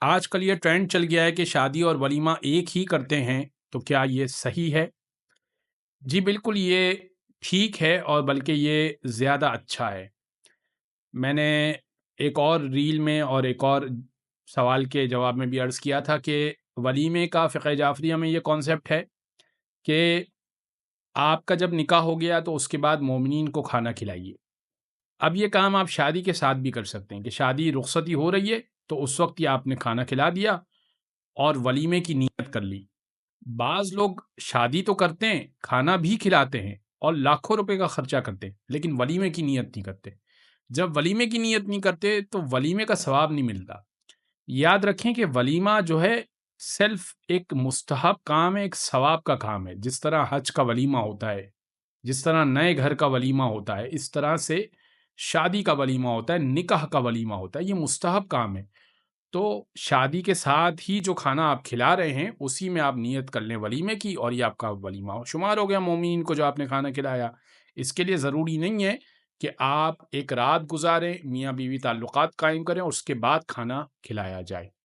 آج کل یہ ٹرینڈ چل گیا ہے کہ شادی اور ولیمہ ایک ہی کرتے ہیں، تو کیا یہ صحیح ہے؟ جی بالکل، یہ ٹھیک ہے اور بلکہ یہ زیادہ اچھا ہے۔ میں نے ایک اور ریل میں اور ایک اور سوال کے جواب میں بھی عرض کیا تھا کہ ولیمے کا فقہ جعفریہ میں یہ کانسیپٹ ہے کہ آپ کا جب نکاح ہو گیا تو اس کے بعد مومنین کو کھانا کھلائیے۔ اب یہ کام آپ شادی کے ساتھ بھی کر سکتے ہیں کہ شادی رخصتی ہو رہی ہے تو اس وقت ہی آپ نے کھانا کھلا دیا اور ولیمے کی نیت کر لی۔ بعض لوگ شادی تو کرتے ہیں، کھانا بھی کھلاتے ہیں اور لاکھوں روپے کا خرچہ کرتے ہیں، لیکن ولیمے کی نیت نہیں کرتے۔ جب ولیمے کی نیت نہیں کرتے تو ولیمے کا ثواب نہیں ملتا۔ یاد رکھیں کہ ولیمہ جو ہے صرف ایک مستحب کام ہے، ایک ثواب کا کام ہے۔ جس طرح حج کا ولیمہ ہوتا ہے، جس طرح نئے گھر کا ولیمہ ہوتا ہے، اس طرح سے شادی کا ولیمہ ہوتا ہے، نکاح کا ولیمہ ہوتا ہے۔ یہ مستحب کام ہے، تو شادی کے ساتھ ہی جو کھانا آپ کھلا رہے ہیں اسی میں آپ نیت کر لیں ولیمے کی، اور یہ آپ کا ولیمہ شمار ہو گیا مومنین کو جو آپ نے کھانا کھلایا۔ اس کے لیے ضروری نہیں ہے کہ آپ ایک رات گزاریں، میاں بیوی تعلقات قائم کریں اور اس کے بعد کھانا کھلایا جائے۔